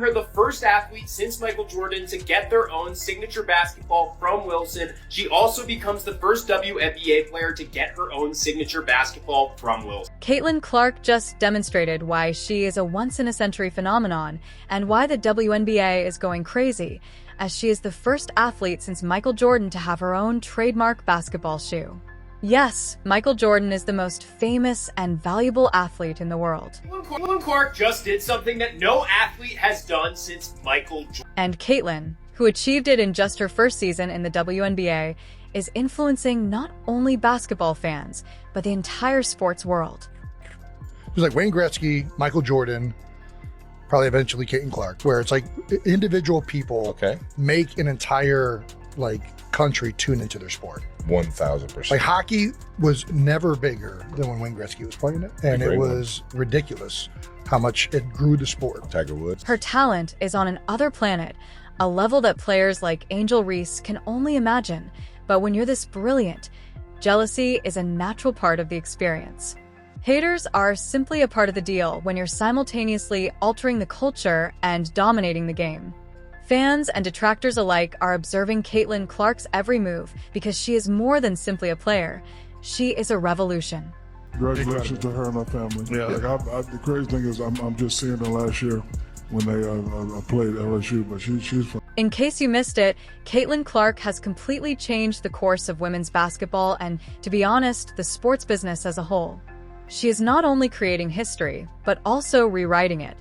her the first athlete since Michael Jordan to get their own signature basketball from Wilson. She also becomes the first WNBA player to get her own signature basketball from Wilson. Caitlin Clark just demonstrated why she is a once-in-a-century phenomenon and why the WNBA is going crazy, as she is the first athlete since Michael Jordan to have her own trademark basketball shoe. Yes, Michael Jordan is the most famous and valuable athlete in the world. Caitlin Clark just did something that no athlete has done since Michael Jordan. And Caitlin, who achieved it in just her first season in the WNBA, is influencing not only basketball fans, but the entire sports world. It was like Wayne Gretzky, Michael Jordan, probably eventually Caitlin Clark, where it's like individual people make an entire country tune into their sport. 1,000%. Like hockey was never bigger than when Wayne Gretzky was playing it, and it was ridiculous how much it grew the sport. Tiger Woods. Her talent is on another planet, a level that players like Angel Reese can only imagine. But when you're this brilliant, jealousy is a natural part of the experience. Haters are simply a part of the deal when you're simultaneously altering the culture and dominating the game. Fans and detractors alike are observing Caitlin Clark's every move because she is more than simply a player. She is a revolution. Congratulations to her and her family. Yeah. The crazy thing is I'm just seeing her last year when they played LSU, but she's fun. In case you missed it, Caitlin Clark has completely changed the course of women's basketball and, to be honest, the sports business as a whole. She is not only creating history, but also rewriting it.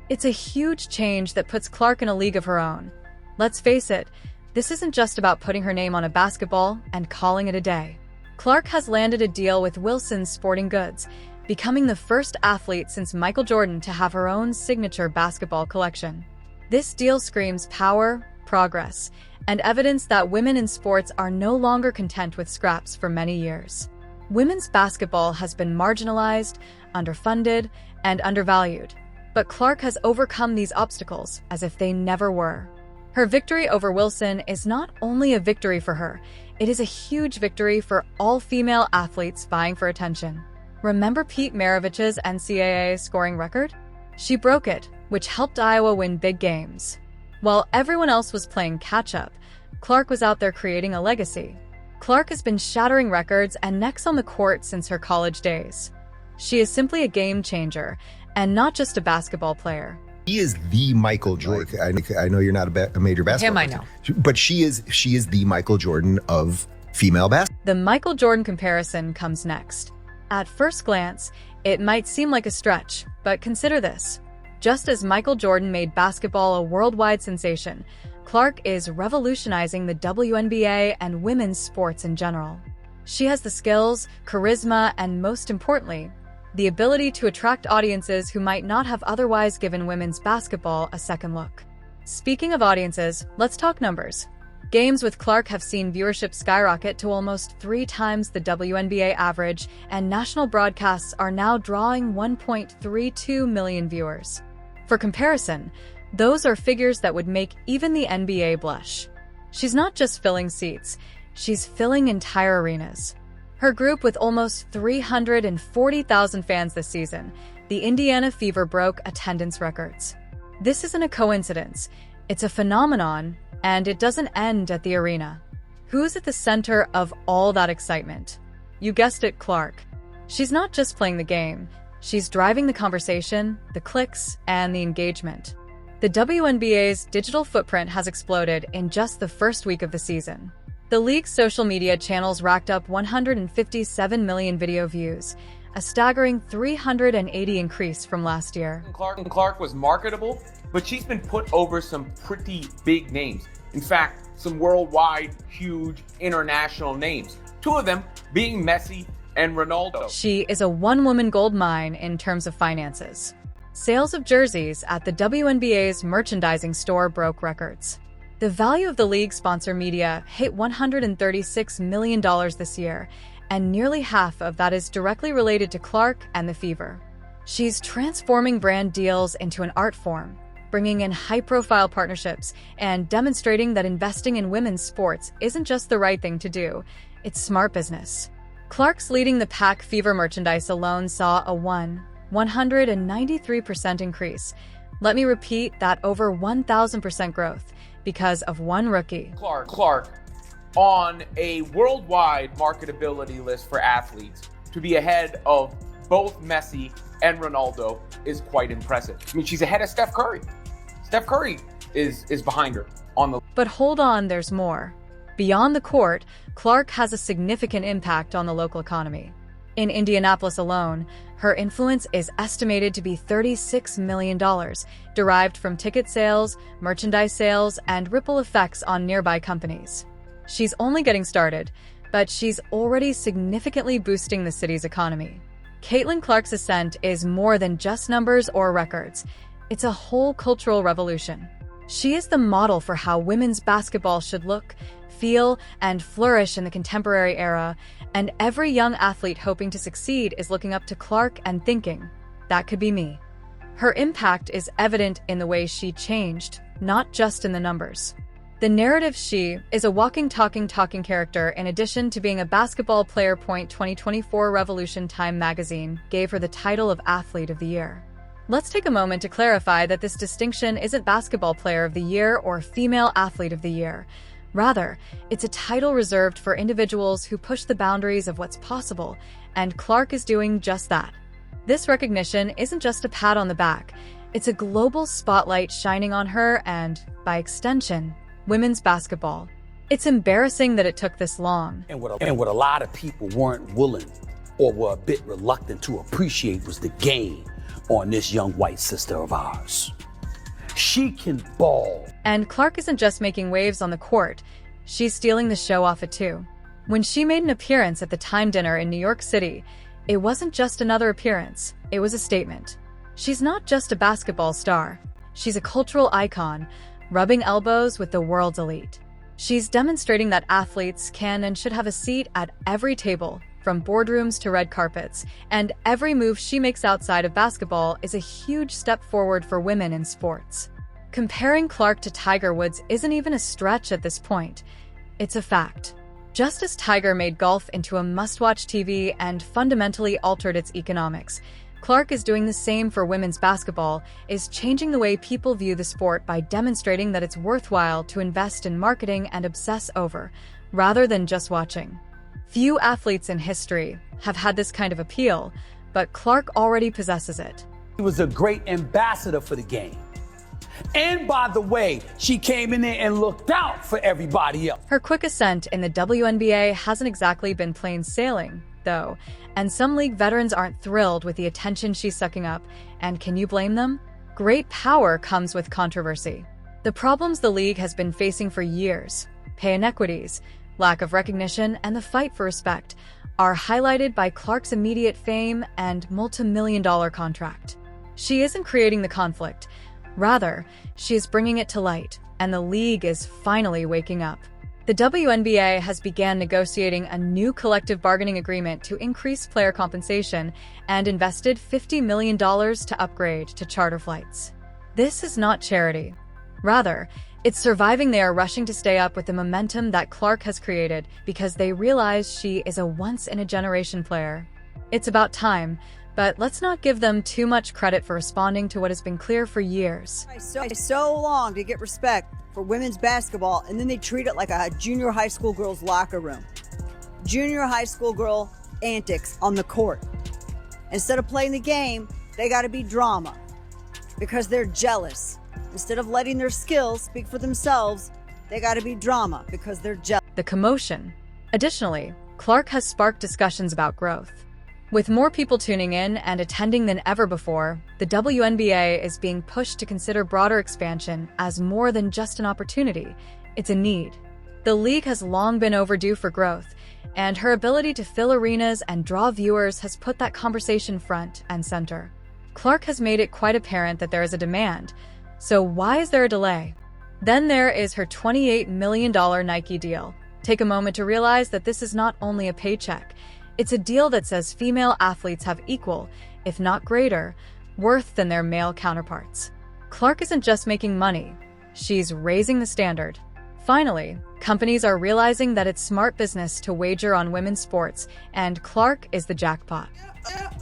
It's a huge change that puts Clark in a league of her own. Let's face it, this isn't just about putting her name on a basketball and calling it a day. Clark has landed a deal with Wilson's Sporting Goods, becoming the first athlete since Michael Jordan to have her own signature basketball collection. This deal screams power, progress, and evidence that women in sports are no longer content with scraps for many years. Women's basketball has been marginalized, underfunded, and undervalued. But Clark has overcome these obstacles as if they never were. Her victory over Wilson is not only a victory for her, it is a huge victory for all female athletes vying for attention. Remember Pete Maravich's NCAA scoring record? She broke it, which helped Iowa win big games. While everyone else was playing catch-up, Clark was out there creating a legacy. Clark has been shattering records and necks on the court since her college days. She is simply a game changer, and not just a basketball player. She is the Michael Jordan. I know you're not a major basketball Him, I know. but she is the Michael Jordan of female basketball. The Michael Jordan comparison comes next. At first glance, it might seem like a stretch, but consider this. Just as Michael Jordan made basketball a worldwide sensation, Clark is revolutionizing the WNBA and women's sports in general. She has the skills, charisma, and most importantly, the ability to attract audiences who might not have otherwise given women's basketball a second look. Speaking of audiences, let's talk numbers. Games with Clark have seen viewership skyrocket to almost 3 times the WNBA average, and national broadcasts are now drawing 1.32 million viewers. For comparison, those are figures that would make even the NBA blush. She's not just filling seats, she's filling entire arenas. Her group with almost 340,000 fans this season, the Indiana Fever broke attendance records. This isn't a coincidence, it's a phenomenon, and it doesn't end at the arena. Who's at the center of all that excitement? You guessed it, Clark. She's not just playing the game, she's driving the conversation, the clicks, and the engagement. The WNBA's digital footprint has exploded in just the first week of the season. The league's social media channels racked up 157 million video views, a staggering 380 increase from last year. Clark was marketable, but she's been put over some pretty big names. In fact, some worldwide, huge, international names. 2 of them being Messi and Ronaldo. She is a one-woman gold mine in terms of finances. Sales of jerseys at the WNBA's merchandising store broke records. The value of the league sponsor media hit $136 million this year, and nearly half of that is directly related to Clark and the Fever. She's transforming brand deals into an art form, bringing in high-profile partnerships and demonstrating that investing in women's sports isn't just the right thing to do, it's smart business. Clark's leading the pack Fever merchandise alone saw a 193% increase, Let me repeat that, over 1,000% growth because of one rookie. Clark on a worldwide marketability list for athletes to be ahead of both Messi and Ronaldo is quite impressive. I mean, she's ahead of Steph Curry. Steph Curry is behind her on the. But hold on, there's more. Beyond the court, Clark has a significant impact on the local economy. In Indianapolis alone, her influence is estimated to be $36 million, derived from ticket sales, merchandise sales, and ripple effects on nearby companies. She's only getting started, but she's already significantly boosting the city's economy. Caitlin Clark's ascent is more than just numbers or records. It's a whole cultural revolution. She is the model for how women's basketball should look, feel, and flourish in the contemporary era, and every young athlete hoping to succeed is looking up to Clark and thinking, that could be me. Her impact is evident in the way she changed, not just in the numbers. The narrative she is a walking, talking character in addition to being a basketball player. 2024 Revolution Time magazine gave her the title of Athlete of the Year. Let's take a moment to clarify that this distinction isn't Basketball Player of the Year or Female Athlete of the Year. Rather, it's a title reserved for individuals who push the boundaries of what's possible, and Clark is doing just that. This recognition isn't just a pat on the back, it's a global spotlight shining on her and, by extension, women's basketball. It's embarrassing that it took this long. And what a lot of people weren't willing or were a bit reluctant to appreciate was the game on this young white sister of ours. She can ball. And Clark isn't just making waves on the court, she's stealing the show off it too. When she made an appearance at the Time Dinner in New York City, it wasn't just another appearance, it was a statement. She's not just a basketball star, she's a cultural icon, rubbing elbows with the world's elite. She's demonstrating that athletes can and should have a seat at every table, from boardrooms to red carpets, and every move she makes outside of basketball is a huge step forward for women in sports. Comparing Clark to Tiger Woods isn't even a stretch at this point. It's a fact. Just as Tiger made golf into a must-watch TV and fundamentally altered its economics, Clark is doing the same for women's basketball, is changing the way people view the sport by demonstrating that it's worthwhile to invest in marketing and obsess over, rather than just watching. Few athletes in history have had this kind of appeal, but Clark already possesses it. She was a great ambassador for the game. And by the way, she came in there and looked out for everybody else. Her quick ascent in the WNBA hasn't exactly been plain sailing, though, and some league veterans aren't thrilled with the attention she's sucking up, and can you blame them? Great power comes with controversy. The problems the league has been facing for years, pay inequities, lack of recognition, and the fight for respect, are highlighted by Clark's immediate fame and multi-million-dollar contract. She isn't creating the conflict. Rather, she is bringing it to light, and the league is finally waking up. The WNBA has begun negotiating a new collective bargaining agreement to increase player compensation and invested $50 million to upgrade to charter flights. This is not charity. Rather, it's surviving. They are rushing to stay up with the momentum that Clark has created because they realize she is a once-in-a-generation player. It's about time, but let's not give them too much credit for responding to what has been clear for years. So long to get respect for women's basketball, and then they treat it like a junior high school girl's locker room. Junior high school girl antics on the court. Instead of playing the game, they got to be drama because they're jealous. Instead of letting their skills speak for themselves, they got to be drama because they're jealous. The commotion. Additionally, Clark has sparked discussions about growth. With more people tuning in and attending than ever before, the WNBA is being pushed to consider broader expansion as more than just an opportunity. It's a need. The league has long been overdue for growth, and her ability to fill arenas and draw viewers has put that conversation front and center. Clark has made it quite apparent that there is a demand. So why is there a delay? Then there is her $28 million Nike deal. Take a moment to realize that this is not only a paycheck. It's a deal that says female athletes have equal, if not greater, worth than their male counterparts. Clark isn't just making money, she's raising the standard. Finally, companies are realizing that it's smart business to wager on women's sports, and Clark is the jackpot.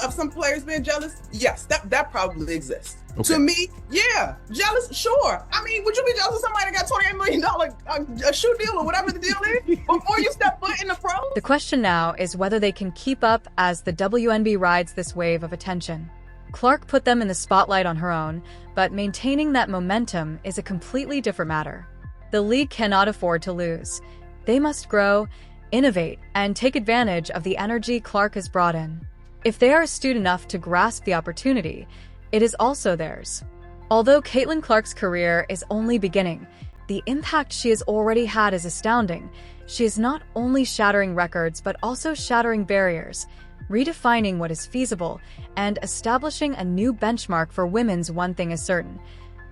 Of some players being jealous, yes, that probably exists. To me, yeah, jealous, sure. I mean, would you be jealous of somebody that got $28 million a shoe deal or whatever the deal is before you step foot in the pros? The question now is whether they can keep up as the WNBA rides this wave of attention. Clark put them in the spotlight on her own, but maintaining that momentum is a completely different matter. The league cannot afford to lose. They must grow, innovate, and take advantage of the energy Clark has brought in. If they are astute enough to grasp the opportunity, it is also theirs. Although Caitlin Clark's career is only beginning, the impact she has already had is astounding. She is not only shattering records, but also shattering barriers, redefining what is feasible, and establishing a new benchmark for women's. One thing is certain: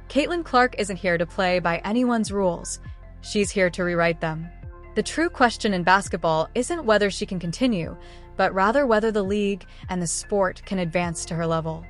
Caitlin Clark isn't here to play by anyone's rules. She's here to rewrite them. The true question in basketball isn't whether she can continue, but rather whether the league and the sport can advance to her level.